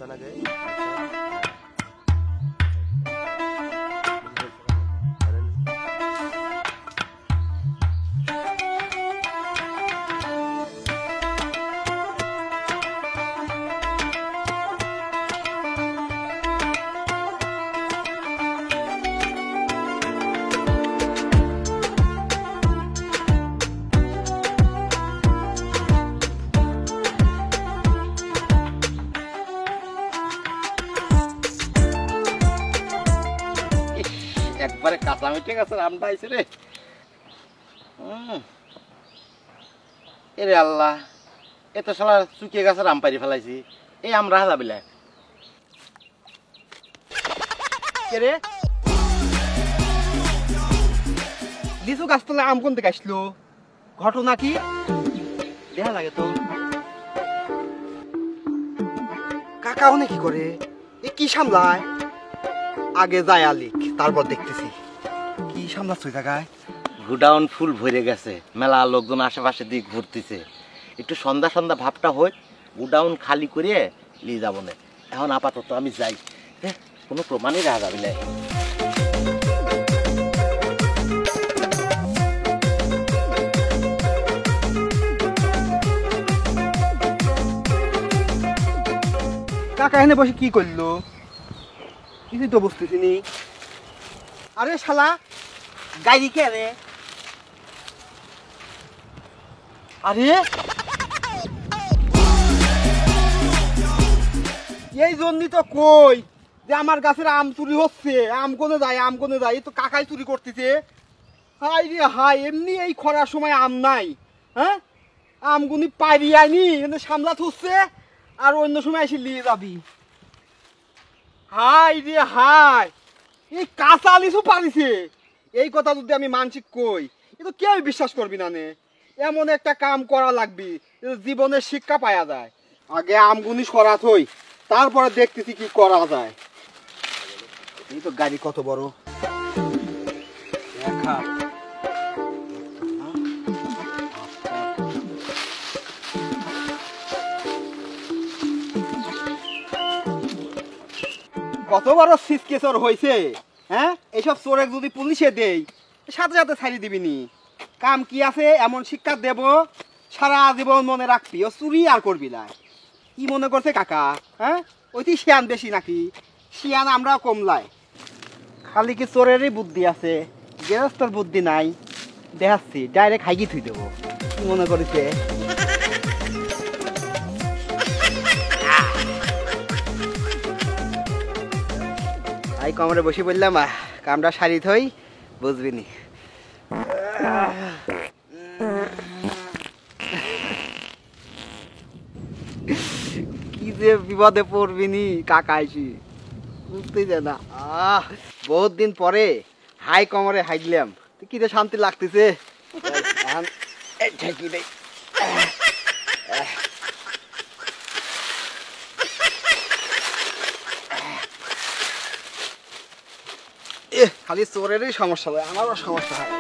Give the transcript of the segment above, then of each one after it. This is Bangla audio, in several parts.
नुकसान आ गए একবারে কাঁচা মিটে গেছে আমটা আইছে রে এরে আল্লাহ এত শালা শুকিয়ে গেছে আম পারি ফেলাইছি এই আম রাখা যাবে না কে রে লিচু গাছতলায় আম কোন থেকে আসলো ঘটনা কি দেখা লাগে তো কাকা ওনে কি করে এ কি সামলায় আগে যায় আলিক তারপর দেখতেছি কি সামলাচ্ছ ওই জায়গায় গুডাউন ফুল ভরে গেছে মেলা লোকজন আশেপাশে দিক ঘুরতেছে একটু সন্ধ্যা সন্ধ্যা ভাবটা হয় গুডাউন খালি করে নিয়ে যাবো না এখন আপাতত আমি যাই কোনো প্রমাণই রাখা যাবে না কাকা এনে বসে কি করলো কিছুই তো বুঝতেছি নি আরে শালা গাড়ি কে রে আরে এই জন্যই তো কই যে আমার গাছের আম চুরি হচ্ছে আম কোনে যায় তো কাকাই চুরি করতেছে হাই রে হাই এমনি এই খরার সময় আম নাই হ্যাঁ আমগুনি পাইরি আইনি কিন্তু সামলাত হচ্ছে আর অন্য সময় এসে নিয়ে যাবি হাই রে হাই এই কাঁচা লিচু পারিছে এই কথা যদি আমি মানসিক কই এ তো কেউ বিশ্বাস করবি না নে এমন একটা কাম করা লাগবি জীবনের শিক্ষা পাওয়া যায় আগে আমগুনি সরাত হই তারপরে দেখতেছি কি করা যায় এই তো গাড়ি কত বড় দেখা কত বড় সিসকে চোর হয়েছে হ্যাঁ এইসব চোরে যদি পুলিশে দেই সাথে সাথে ছাড়ি দিবিনি কাম কি আছে এমন শিক্ষা দেব সারা জীবন মনে রাখবি ও চুরি আর করবি না কি মনে করছে কাকা হ্যাঁ ওই তুই শিয়ান বেশি নাকি শিয়ান আমরা কমলাই খালি কি চোরেরই বুদ্ধি আছে গেরস্তর বুদ্ধি নাই দেখাচ্ছি ডাইরেক্ট হাইগি থুই দেবো কি মনে করেছে আই কমরে বসে বললাম কামটা সারি থই বুঝবিনি কি যে বিপদে পড়বিনি কাকা আইসি বুঝতেই যায় না বহুত দিন পরে হাই কমরে হাইলাম কি যে শান্তি লাগতেছে খালি চোরেরই সমস্যা হয় আমারও সমস্যা হয়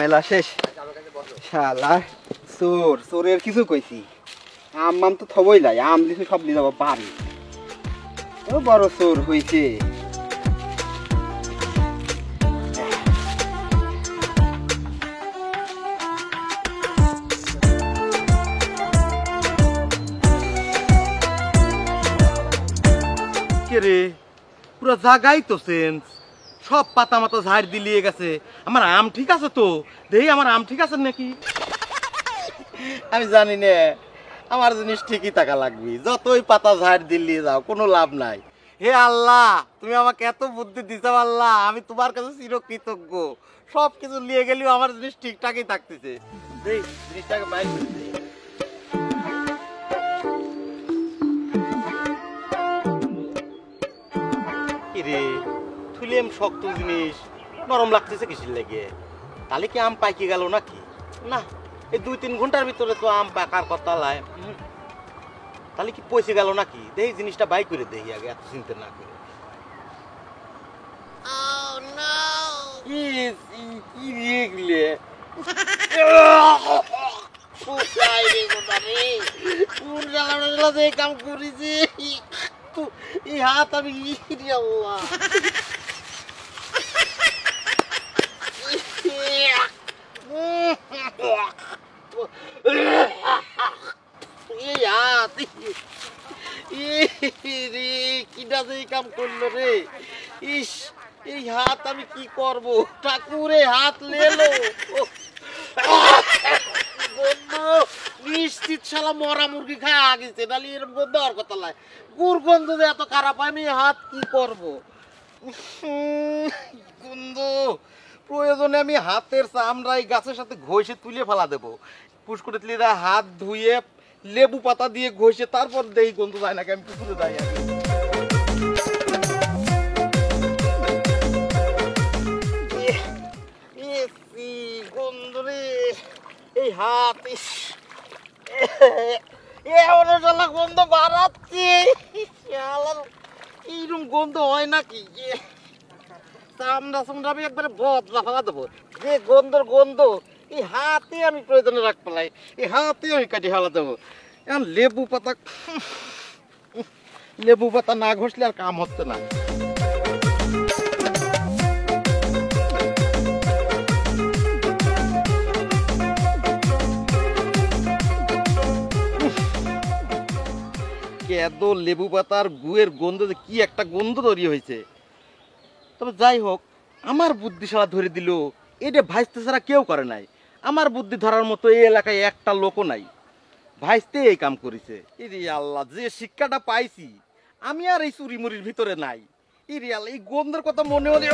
মেলা শেষ শালার চোরের কিছু কইছি আম তো থবই লাই আম দিছে সব নিয়ে যাবো বাড়ি ও বড় চোর হইছে রে পুরো জায়গায় তো চেঞ্জ সব পাতা মাতা ঝাড় দিলিয়ে গেছে আমার আম ঠিক আছে তো দেই আমার আম ঠিক আছে নাকি আমি জানি না আমার জিনিস ঠিকই টাকা লাগবে যতই পাতা ঝাড় দিলিয়ে যাও কোনো লাভ নাই হে আল্লাহ তুমি আমাকে এত বুদ্ধি দিছো আল্লাহ আমি তোমার কাছে চিরকৃতজ্ঞ সব কিছু নিয়ে গেলেও আমার জিনিস ঠিকঠাকই থাকতেছে দেই জিনিসটাকে বাইরে করে দেই রে থুলিম শক্ত জিনিস নরম লাগতেছে কিসের লেগে তাহলে কি আম পাইকে গেল নাকি না এই 2-3 ঘন্টার ভিতরে তো আম পাকার কথা লাই তাহলে কি পয়সে গেল নাকি দেখি জিনিসটা বাই করে দেখি আগে এত চিন্তা না করে যে কাম করেছি এই হাত আমি ইরে আল্লাহ এই হাত রে কিটা যে কাম করলো রে ইস এই হাত আমি কি করব ঠাকুরে হাত লেলো বন্ধু নিশ্চিত শালা মরা মুরগি খায় আগেছে নাহলে এরকম গন্ধ আর কথা নাই গুড় গন্ধ যে এত খারাপ আমি হাত কি করব গন্ধ প্রয়োজনে আমি হাতের চামড়াই গাছের সাথে ঘষে তুলে ফেলা দেবো পুষ্করে তুলে হাত ধুয়ে লেবু পাতা দিয়ে ঘষে তারপর দেই গন্ধ যায় নাকি আমি পুকুরে যাই আগে গন্ধ রে এই হাত গন্ধ বাড়াচ্ছি এইরকম গন্ধ হয় নাকি চামড়া চামড়া আমি একবারে বদলা ফাঁকা দেবো যে গন্ধর গন্ধ এই হাতে আমি প্রয়োজনে রাখ পেলাই এই হাতে আমি কাটি ফেলা দেবো এখন লেবু পাতা না ঘষলে আর কাম হচ্ছে না এত লেবু পাতার গুয়ের গন্ধ কি একটা গন্ধ তৈরি হয়েছে তবে যাই হোক আমার বুদ্ধি সারা ধরে দিল এটা ভাইস্তে ছাড়া কেউ করে নাই আমার বুদ্ধি ধরার মতো এই এলাকায় একটা লোকও নাই ভাইস্তে এই কাম করেছে ইরে আল্লাহ যে শিক্ষাটা পাইছি আমি আর এই চুরি মুড়ির ভিতরে নাই ইরে আল্লাহ এই গন্ধের কথা মনে হলে